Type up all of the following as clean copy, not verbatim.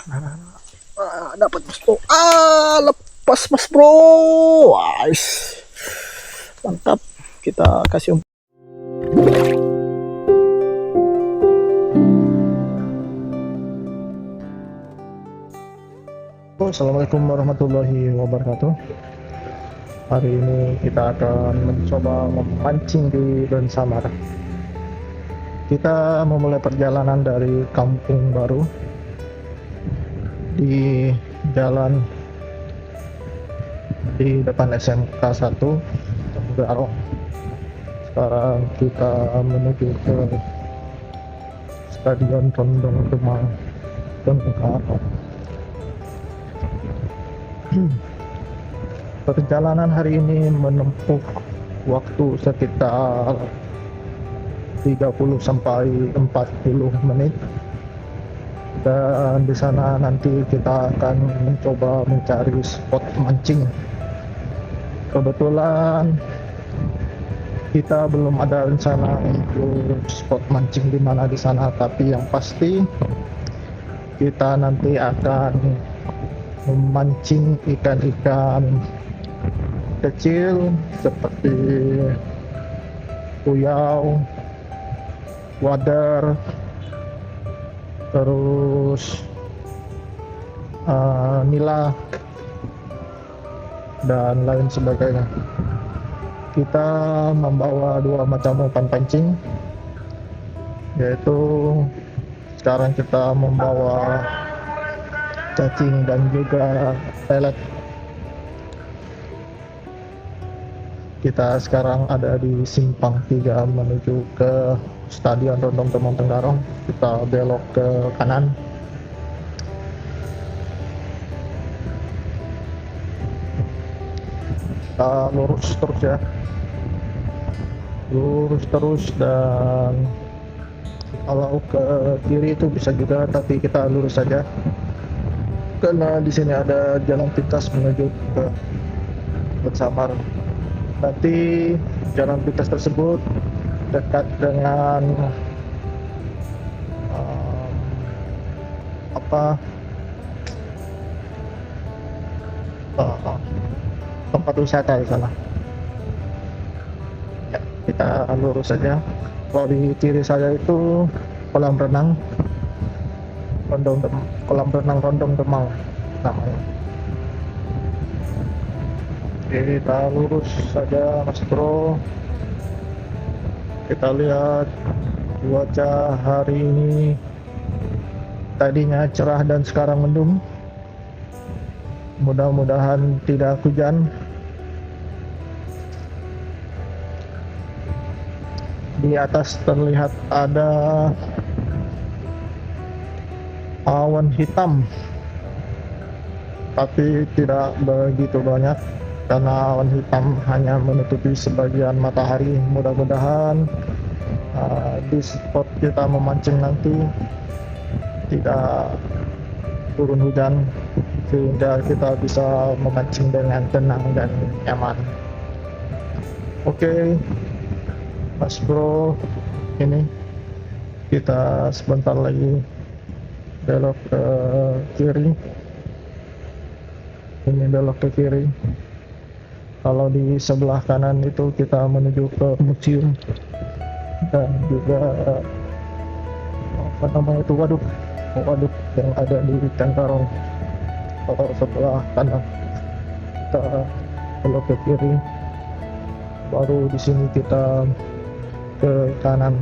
Dapat mas bro. Lepas mas bro. Wais, mantap. Kita kasih umpan. Assalamualaikum warahmatullahi wabarakatuh. Hari ini kita akan mencoba memancing di Dan Samar. Kita memulai perjalanan dari Kampung Baru di jalan di depan SMK 1 Garong. Sekarang kita menuju ke Stadion Rondong Demang Garong. Perjalanan hari ini menempuh waktu sekitar 30 sampai 40 menit. Dan di sana nanti kita akan mencoba mencari spot mancing. Kebetulan kita belum ada rencana untuk spot mancing di mana di sana, tapi yang pasti kita nanti akan memancing ikan-ikan kecil seperti kuyau, wader, terus nila dan lain sebagainya. Kita membawa dua macam umpan pancing, yaitu sekarang kita membawa cacing dan juga pelet. Kita sekarang ada di Simpang 3 menuju ke Stadion Rondong Demang Garong. Kita belok ke kanan. Kita lurus terus ya, lurus terus, dan kalau ke kiri itu bisa juga, tapi kita lurus saja karena di sini ada jalan pintas menuju ke Samar. Nanti jalan pintas tersebut dekat dengan tempat wisata di sana. Ya, kita lurus saja. Kalau di kiri saya itu kolam renang Rondong Demang namanya. Oke, kita lurus saja mas bro. Kita lihat cuaca hari ini, tadinya cerah dan sekarang mendung. Mudah-mudahan tidak hujan. Di atas terlihat ada awan hitam, tapi tidak begitu banyak karena awan hitam hanya menutupi sebagian matahari. Mudah-mudahan di spot kita memancing nanti tidak turun hujan sehingga kita bisa memancing dengan tenang dan nyaman. Oke, mas bro, ini kita sebentar lagi belok ke kiri. Ini belok ke kiri. Kalau di sebelah kanan itu kita menuju ke museum dan juga apa namanya itu, waduk yang ada di Cengkarong. Kalau sebelah kanan kita belok ke kiri, baru di sini kita ke kanan.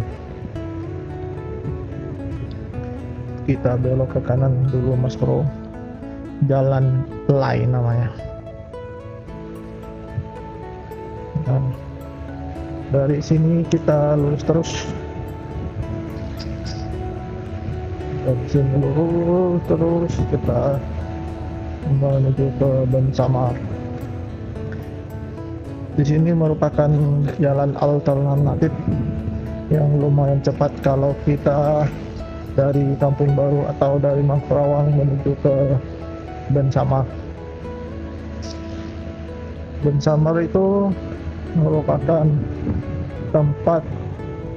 Kita belok ke kanan dulu mas bro. Jalan Pelai namanya. Nah, dari sini kita lurus terus. Dari sini lurus terus kita menuju ke Dan Samar. Di sini merupakan jalan alternatif yang lumayan cepat kalau kita dari Kampung Baru atau dari Mangkurawang menuju ke Dan Samar. Dan Samar itu merupakan tempat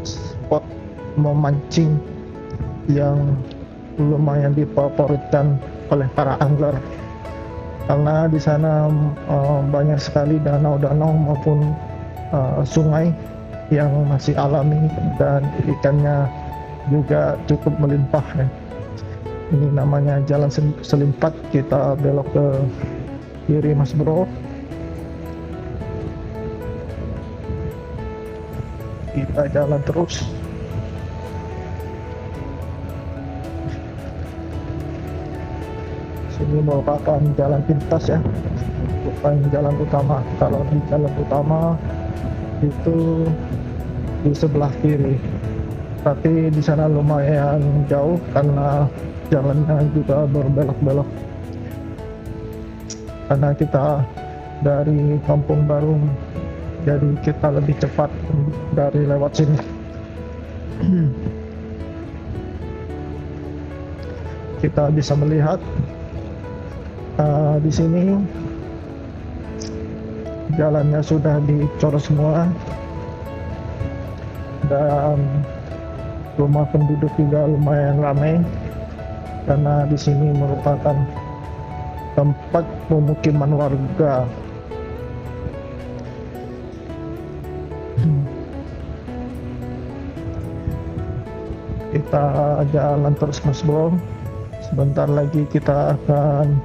spot memancing yang lumayan difavoritkan oleh para angler, karena di sana banyak sekali danau-danau maupun sungai yang masih alami dan ikannya juga cukup melimpah ya. Ini namanya Jalan Selimpat. Kita belok ke kiri Mas Bro. Kita jalan terus. Sini merupakan jalan pintas ya, bukan jalan utama. Kalau di jalan utama itu di sebelah kiri, tapi di sana lumayan jauh karena jalannya juga berbelok-belok. Karena kita dari Kampung Baru, jadi kita lebih cepat dari lewat sini. Kita bisa melihat di sini jalannya sudah dicor semua, dan rumah penduduk juga lumayan ramai karena di sini merupakan tempat pemukiman warga. Kita jalan terus Mas Bro. Sebentar lagi kita akan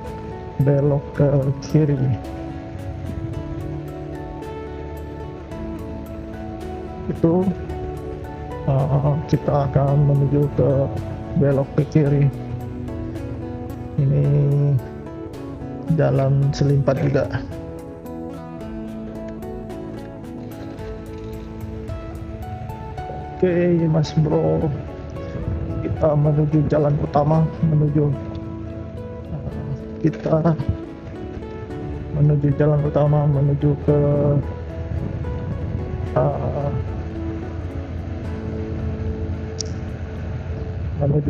belok ke kiri. Itu kita akan menuju ke belok ke kiri. Ini Jalan Selimpat juga. Oke Mas Bro, kita menuju jalan utama, kita menuju jalan utama, menuju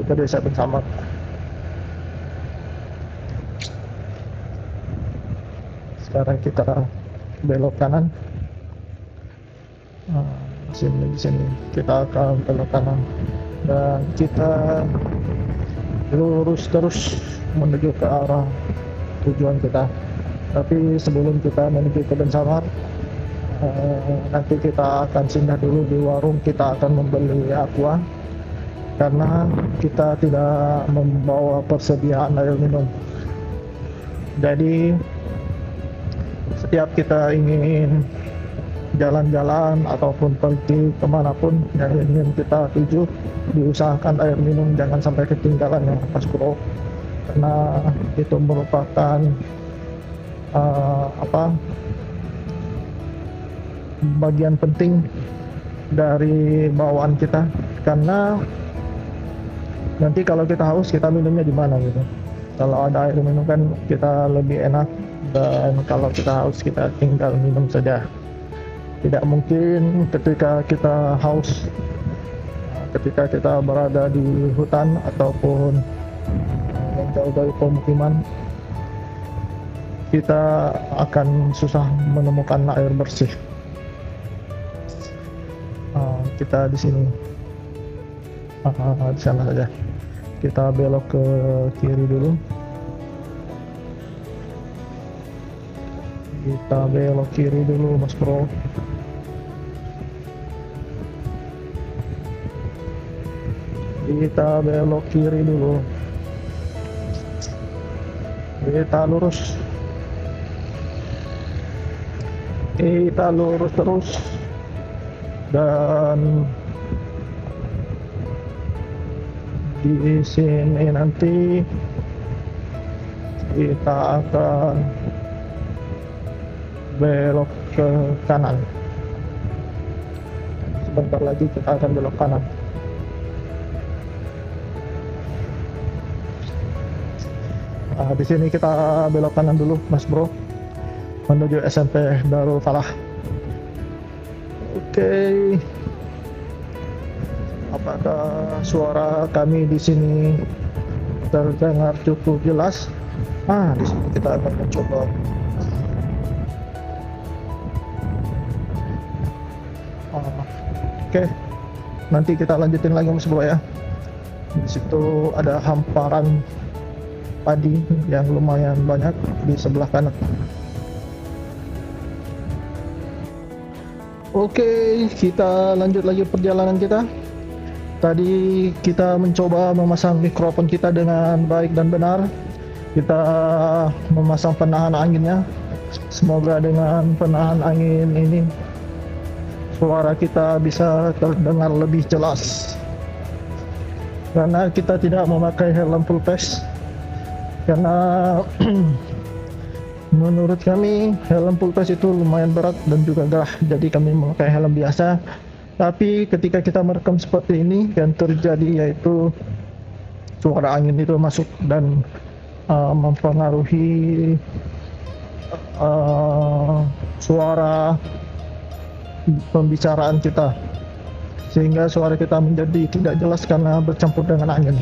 ke Desa Bensamar. Sekarang kita belok kanan. Di sini kita akan belok kanan dan kita lurus terus menuju ke arah tujuan kita. Tapi sebelum kita menuju ke Bensamar, nanti kita akan singgah dulu di warung. Kita akan membeli aqua karena kita tidak membawa persediaan air minum. Jadi setiap kita ingin jalan-jalan ataupun pergi kemanapun yang ingin kita tuju, diusahakan air minum jangan sampai ketinggalan ya Mas Bro, karena itu merupakan bagian penting dari bawaan kita. Karena nanti kalau kita haus, kita minumnya di mana gitu. Kalau ada air minum kan kita lebih enak, dan kalau kita haus kita tinggal minum saja. Tidak mungkin ketika kita haus, ketika kita berada di hutan ataupun yang jauh dari pemukiman, kita akan susah menemukan air bersih. Kita di sini, di sana saja. Kita belok ke kiri dulu. Kita belok kiri dulu Mas Bro. Kita belok kiri dulu. Kita lurus. Kita lurus terus. Dan di sini nanti kita akan belok ke kanan. Sebentar lagi kita akan belok kanan. Di sini kita belok kanan dulu Mas Bro, menuju SMP Darul Falah. Oke. Apakah suara kami di sini terdengar cukup jelas? Di sini kita akan mencoba. Oke. Nanti kita lanjutin lagi Mas Bro ya. Di situ ada hamparan padi yang lumayan banyak di sebelah kanan. Oke, kita lanjut lagi perjalanan kita. Tadi kita mencoba memasang mikrofon kita dengan baik dan benar. Kita memasang penahan anginnya. Semoga dengan penahan angin ini suara kita bisa terdengar lebih jelas. Karena kita tidak memakai helm full face. Karena menurut kami helm full face itu lumayan berat dan juga gerah. Jadi kami memakai helm biasa. Tapi ketika kita merekam seperti ini, yang terjadi yaitu suara angin itu masuk dan mempengaruhi suara pembicaraan kita, sehingga suara kita menjadi tidak jelas karena bercampur dengan angin.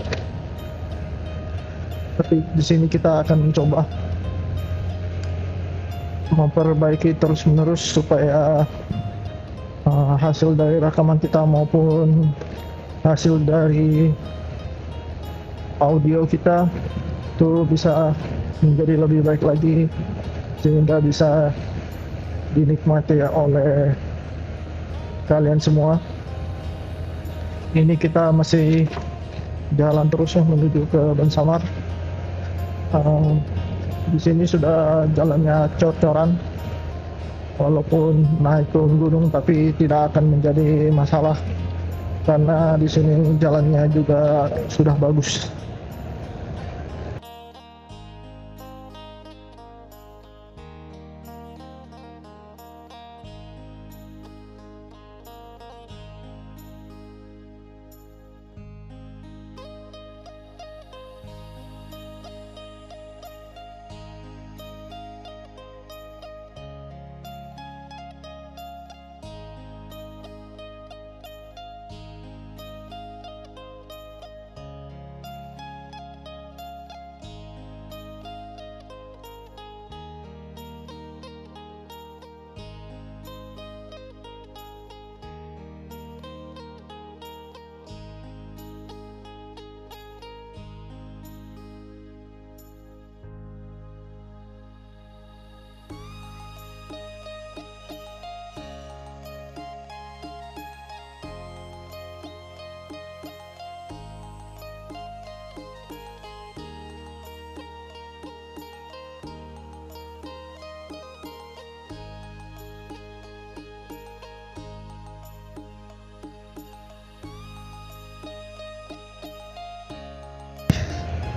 Tapi di sini kita akan mencoba memperbaiki terus-menerus supaya hasil dari rekaman kita maupun hasil dari audio kita itu bisa menjadi lebih baik lagi, sehingga bisa dinikmati oleh kalian semua. Ini kita masih jalan terus menuju ke Bansamar. Di sini sudah jalannya cor-coran, walaupun naik turun gunung, tapi tidak akan menjadi masalah karena di sini jalannya juga sudah bagus.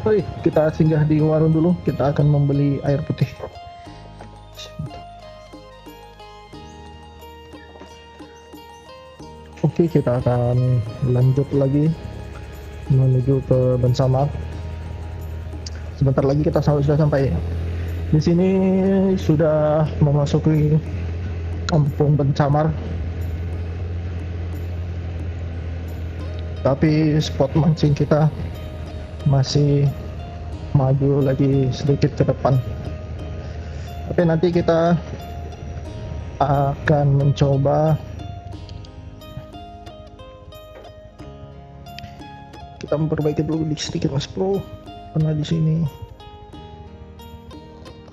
Oi, kita singgah di warung dulu. Kita akan membeli air putih. Oke, kita akan lanjut lagi menuju ke Bansamar. Sebentar lagi kita sudah sampai. Di sini sudah memasuki kampung Bansamar. Tapi spot mancing kita masih maju lagi sedikit ke depan. Tapi nanti kita akan mencoba kita memperbaiki dulu sedikit Mas Bro, karena di sini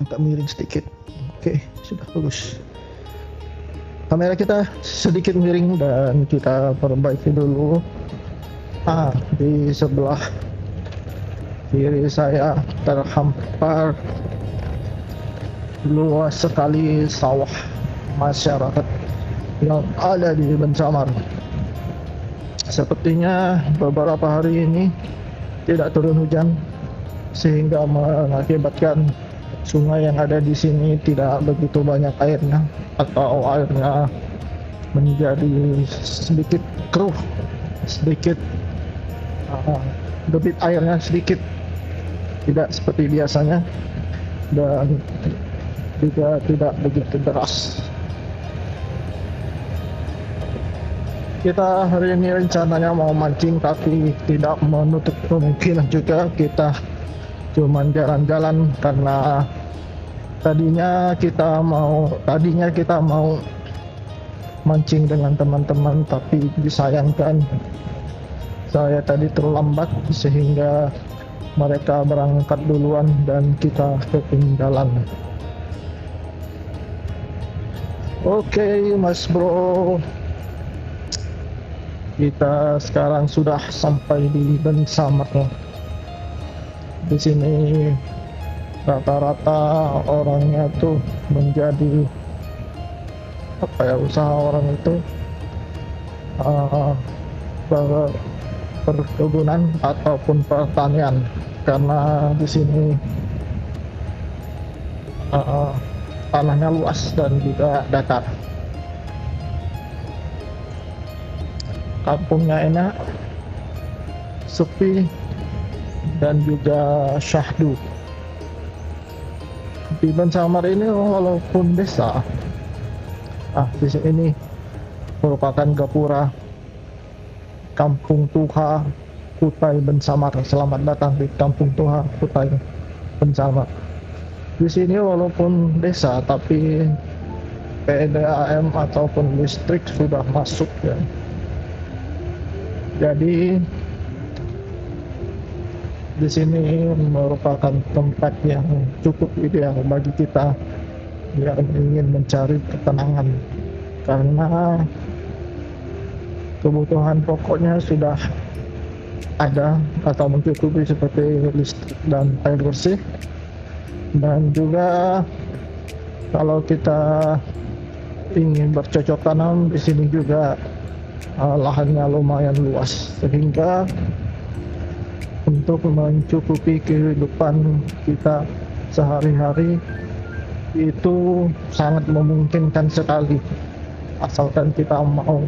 agak miring sedikit. Oke, sudah bagus. Kamera kita sedikit miring dan kita perbaiki dulu. Di sebelah kiri saya terhampar luas sekali sawah masyarakat yang ada di Bansamar. Sepertinya beberapa hari ini tidak turun hujan, sehingga mengakibatkan sungai yang ada di sini tidak begitu banyak airnya, atau airnya menjadi sedikit keruh, sedikit debit airnya sedikit tidak seperti biasanya, dan juga tidak begitu deras. Kita hari ini rencananya mau mancing, tapi tidak menutup kemungkinan juga kita cuman jalan-jalan, karena tadinya kita mau mancing dengan teman-teman, tapi disayangkan saya tadi terlambat sehingga mereka berangkat duluan dan kita ketinggalan. Oke, Mas Bro, kita sekarang sudah sampai di Bensamar. Di sini rata-rata orangnya tuh menjadi apa ya, usaha orang itu perkebunan ataupun pertanian, karena di sini tanahnya luas dan juga datar. Kampungnya enak, sepi, dan juga syahdu. Di Bensamar ini walaupun desa, di sini merupakan gapura Kampung Tuha Kutai Bensamar. Selamat datang di Kampung Tuha Kutai Bensamar. Di sini walaupun desa, tapi PDAM ataupun listrik sudah masuk ya. Jadi di sini merupakan tempat yang cukup ideal bagi kita yang ingin mencari ketenangan, karena kebutuhan pokoknya sudah ada atau mencukupi seperti listrik dan air bersih. Dan juga kalau kita ingin bercocok tanam, di sini juga lahannya lumayan luas, sehingga untuk mencukupi kehidupan kita sehari-hari itu sangat memungkinkan sekali, asalkan kita mau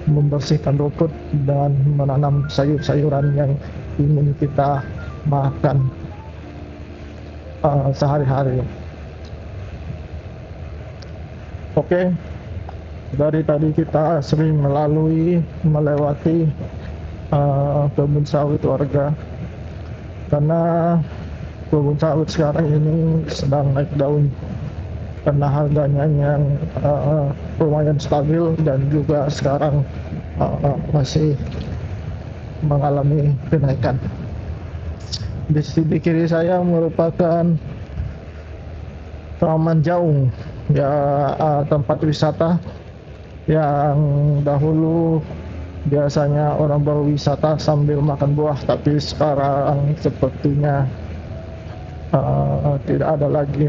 membersihkan rumput dan menanam sayur-sayuran yang ingin kita makan sehari-hari. Oke, dari tadi kita sering melewati kebun sawit warga, karena kebun sawit sekarang ini sedang naik daun karena harganya yang lumayan stabil dan juga sekarang masih mengalami kenaikan. Di kiri saya merupakan Taman Jaung, ya, tempat wisata yang dahulu biasanya orang berwisata sambil makan buah, tapi sekarang sepertinya tidak ada lagi,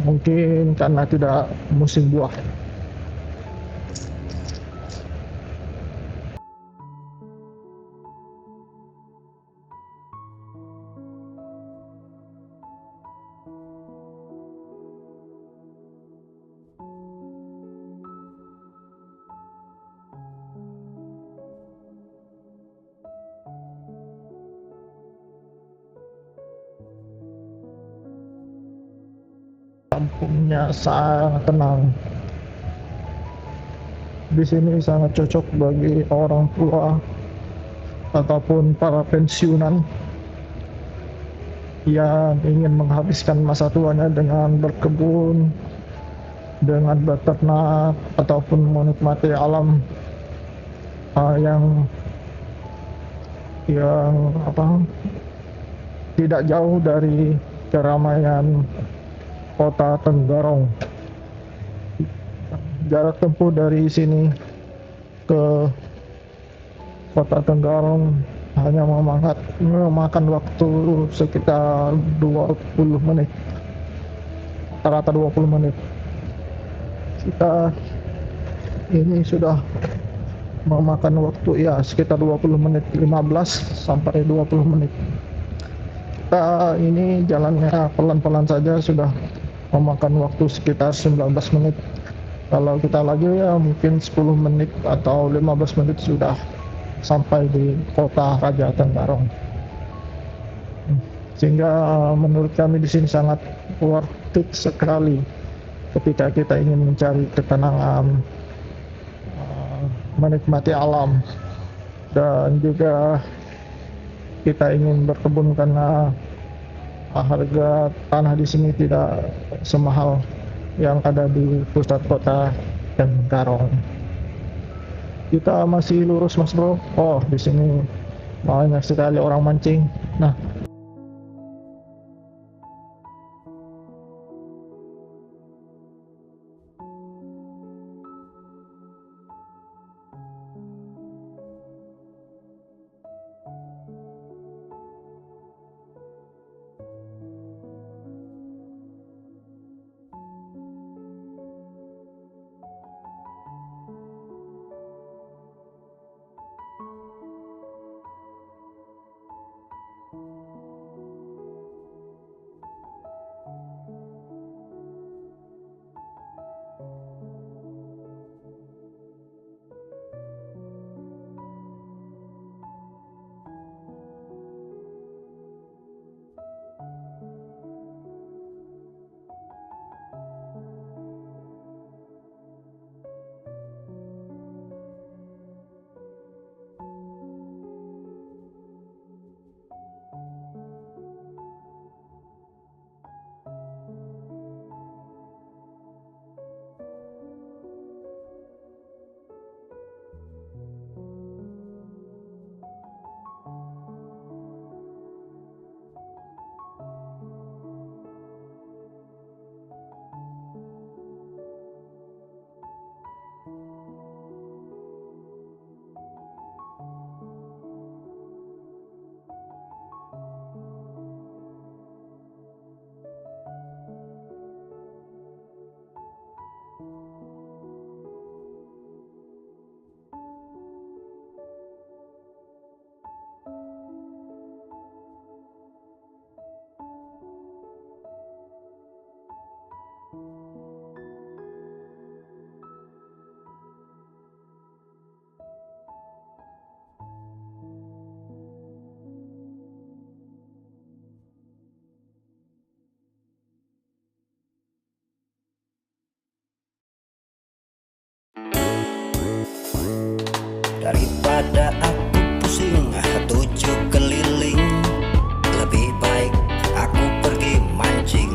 mungkin karena tidak musim buah. Kampungnya sangat tenang. Di sini sangat cocok bagi orang tua ataupun para pensiunan yang ingin menghabiskan masa tuanya dengan berkebun, dengan beternak, ataupun menikmati alam yang tidak jauh dari keramaian Kota Tenggarong. Jarak tempuh dari sini ke Kota Tenggarong hanya memakan waktu sekitar 20 menit, rata-rata 20 menit. Kita ini sudah memakan waktu ya sekitar 20 menit, 15 sampai 20 menit. Kita ini jalannya pelan-pelan saja sudah memakan waktu sekitar 19 menit. Kalau kita lagi ya mungkin 10 menit atau 15 menit sudah sampai di Kota Raja Tenggarong. Sehingga menurut kami di sini sangat worth it sekali ketika kita ingin mencari ketenangan, menikmati alam, dan juga kita ingin berkebun karena harga tanah di sini tidak semahal yang ada di pusat Kota Tenggarong. Kita masih lurus, Mas Bro. Oh, di sini banyak sekali orang mancing. Nah, Daripada aku pusing tujuh keliling, lebih baik aku pergi mancing.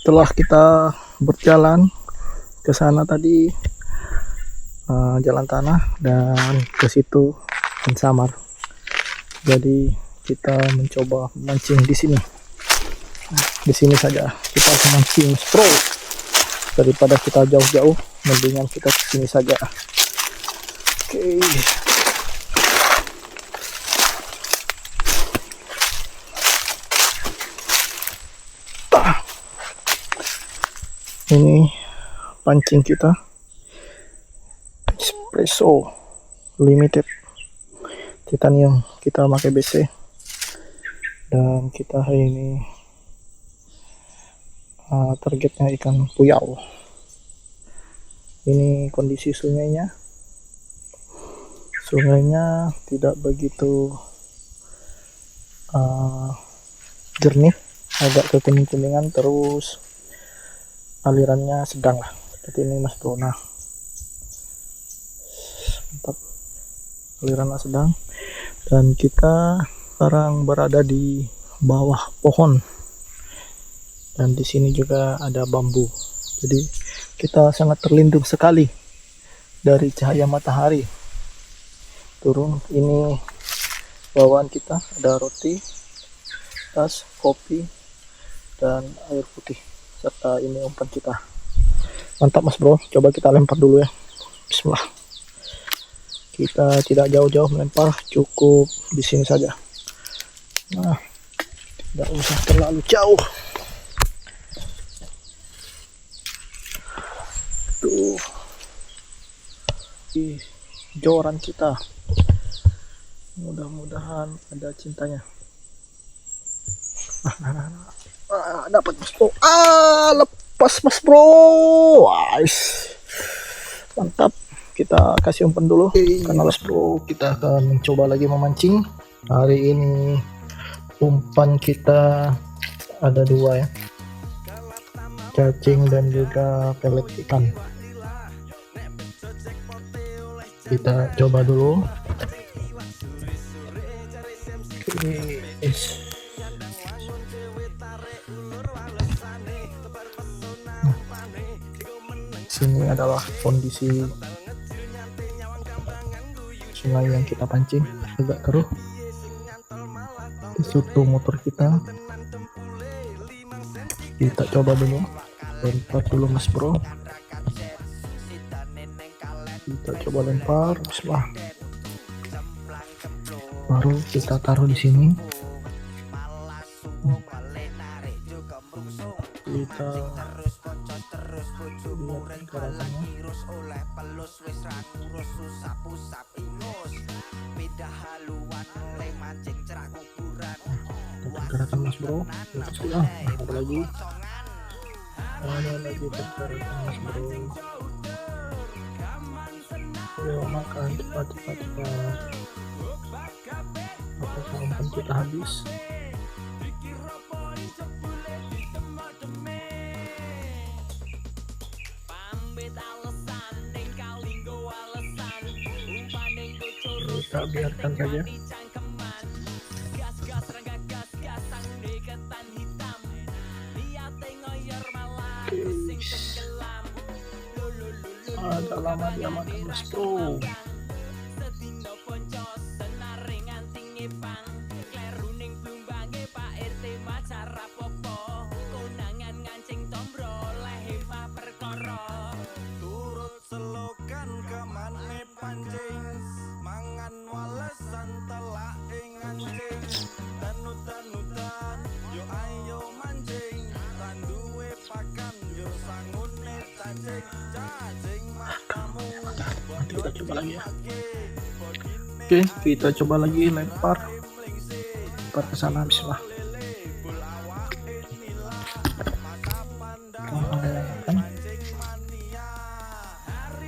setelah kita berjalan ke sana tadi, jalan tanah dan ke situ samar. Jadi kita mencoba mancing di sini. Di sini saja kita mancing, Mas Bro. Daripada kita jauh-jauh, mendingan kita ke sini saja. Oke. Ini pancing kita, Espresso Limited titanium, kita pakai BC, dan kita hari ini targetnya ikan puyau. Ini kondisi sungainya tidak begitu jernih, agak kekuning-kuningan, terus alirannya sedang lah seperti ini, Mas Bro. Nah, mantap, alirannya sedang, dan kita sekarang berada di bawah pohon, dan di sini juga ada bambu. Jadi kita sangat terlindung sekali dari cahaya matahari turun. Ini bawaan kita, ada roti, tas, kopi, dan air putih, serta ini umpan kita. Mantap, Mas Bro. Coba kita lempar dulu ya. Bismillah. Kita tidak jauh-jauh melempar, cukup di sini saja. Nah, tidak usah terlalu jauh. Tuh, di joran kita. Mudah-mudahan ada cintanya. Dapat, Mas Bro. Lepas, Mas Bro. Wais, mantap. Kita kasih umpan dulu karena Mas Bro. Kita akan mencoba lagi memancing. Hari ini umpan kita ada dua ya, cacing dan juga pelet ikan. Kita coba dulu. Oke, sini adalah kondisi sungai yang kita pancing agak keruh. Disuruh motor kita coba dulu, lempar dulu mas bro. Kita coba lempar, bismillah. Baru kita taruh di sini. Kita lihat gerakannya. Gerakan mas bro, ada lagi gerakan mas bro. Ayo makan cepat. Apakah umpan kita habis? Kita biarkan saja. Ada lama dia makan mas bro. Nanti kita coba lagi ya. Oke, kita coba lagi lempar ke sana, bismillah.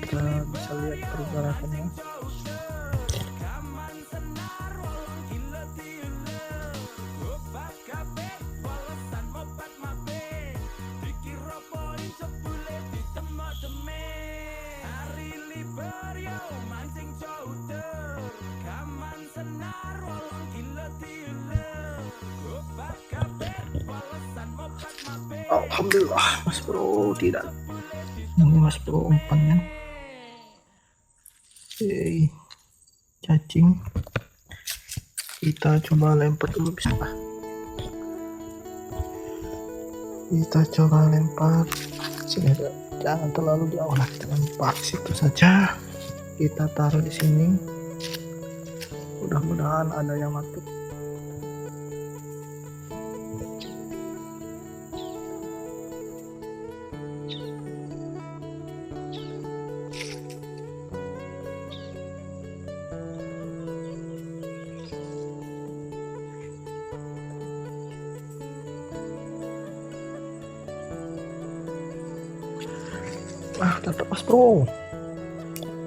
Kita bisa lihat pergerakannya. Alhamdulillah mas bro, tidak. Ini mas bro umpannya. Oke, cacing. Kita coba lempar dulu, bismillah. Kita coba lempar. Sini ada, jangan terlalu jauh lah, kita lempar situ saja. Kita taruh di sini. Mudah-mudahan ada yang masuk.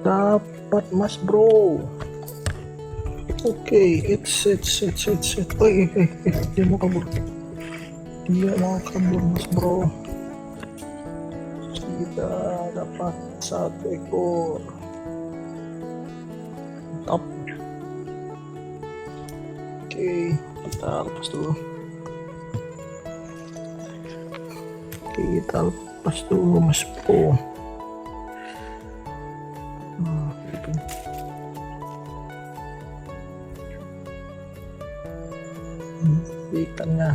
Dapat mas bro, oke. It's dia mau kabur mas bro. Kita dapat 1 ekor, mantap. Oke, kita lepas dulu. Mas bro. Ikannya,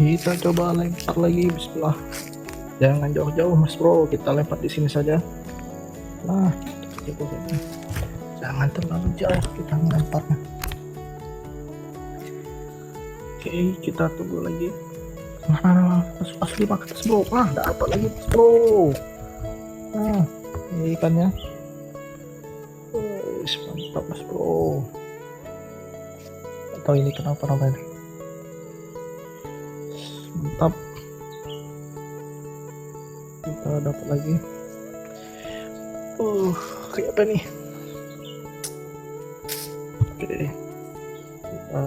kita coba lempar lagi, bismillah. Jangan jauh-jauh mas bro, kita lempar di sini saja. Nah, jangan terlalu jauh kita melemparnya. Oke, kita tunggu lagi. Nah, asli ke atas bro. Dapat lagi mas bro. Nah, ini ikannya. Mantap mas bro. Atau ini kenapa namanya? Mantap. Kita dapat lagi. Kayak apa nih? Oke. Kita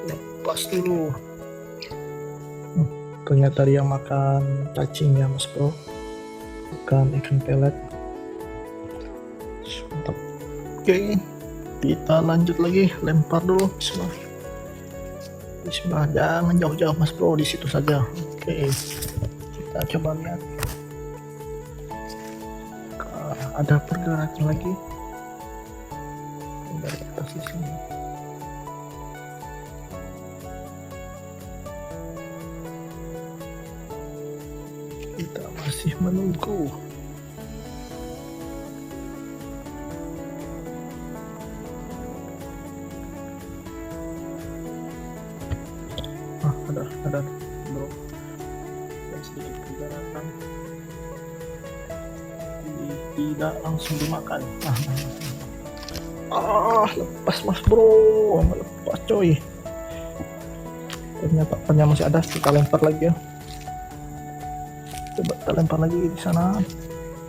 lepas dulu. Ternyata dia makan cacing ya mas bro, bukan ikan pelet. Mantap. Oke, kita lanjut lagi, lempar dulu, bismillah, jangan jauh-jauh mas bro, di situ saja. Oke, Kita coba lihat. Ada pergerakan lagi dari atas di sini. Kita masih menunggu. Ada bro, dan sedikit pergerakan. Tidak langsung dimakan. Lepas mas bro, lepas coy. Ternyata pennya masih ada, kita lempar lagi ya. Coba kita lempar lagi di sana,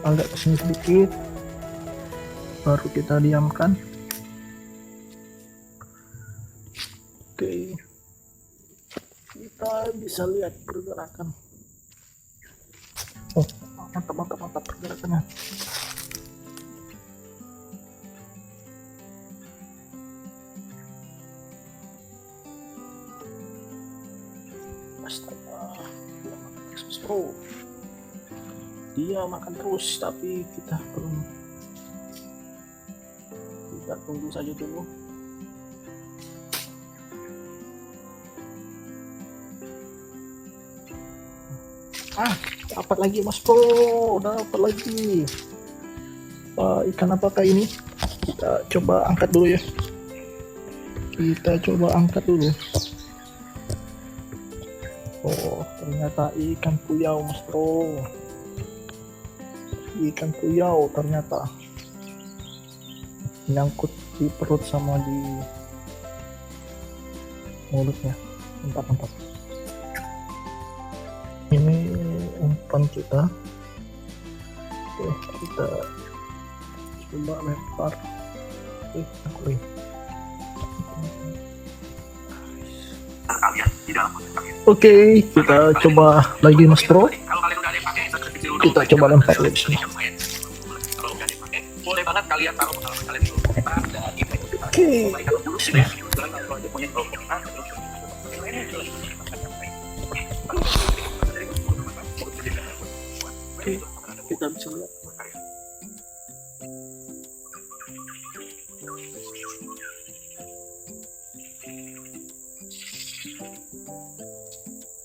agak kesini sedikit, baru kita diamkan. Oke, kita bisa lihat pergerakan. Oh, mantap pergerakannya. Astaga, bro, dia makan terus, tapi kita belum. Kita tunggu saja dulu. Dapat lagi mas bro, dapat lagi. Ikan apakah ini? Kita coba angkat dulu ya. Kita coba angkat dulu. Oh, ternyata ikan puyau mas bro. Ikan puyau ternyata nyangkut di perut sama di mulutnya. Mantap. Ini umpan kita. Oke, kita coba lempar. Oke, kita coba lagi mas bro. Kita coba lempar lagi sini. Boleh banget kalian taruh pengalaman kalian dulu. Oke. Kita bisa lihat.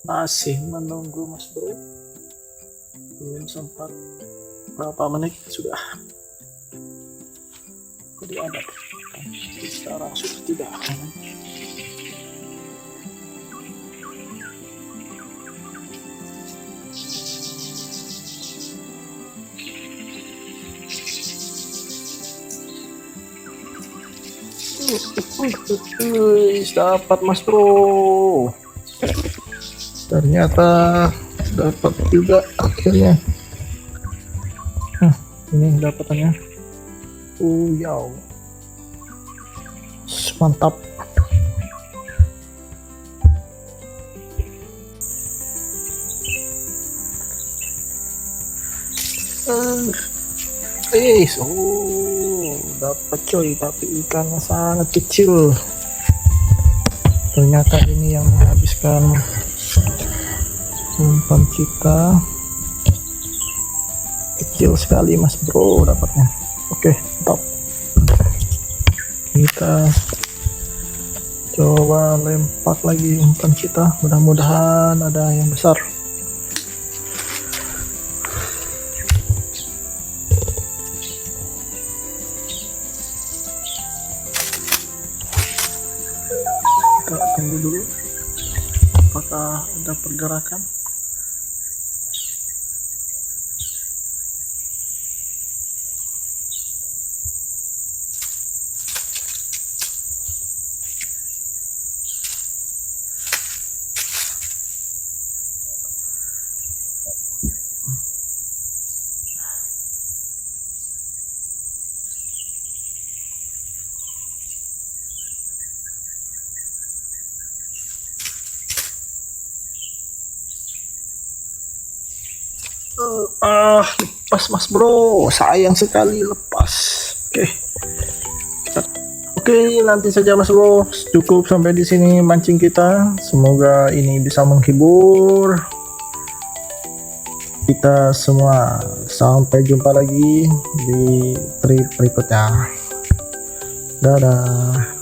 Masih menunggu mas bro, belum sempat. Berapa menit sudah jadi ada, sekarang sudah tidak. Dapat mas bro, ternyata dapat juga akhirnya. Ini dapatannya. Yaw, mantap. Dapat coy, tapi ikannya sangat kecil. Ternyata ini yang menghabiskan umpan kita. Kecil sekali mas bro dapatnya. Oke, top. Kita coba lempar lagi umpan kita, mudah-mudahan ada yang besar. Kita tunggu dulu apakah ada pergerakan. Lepas mas bro, sayang sekali lepas. Oke, nanti saja mas bro, cukup sampai di sini mancing kita. Semoga ini bisa menghibur. kita semua. Sampai jumpa lagi di trip berikutnya. Dadah.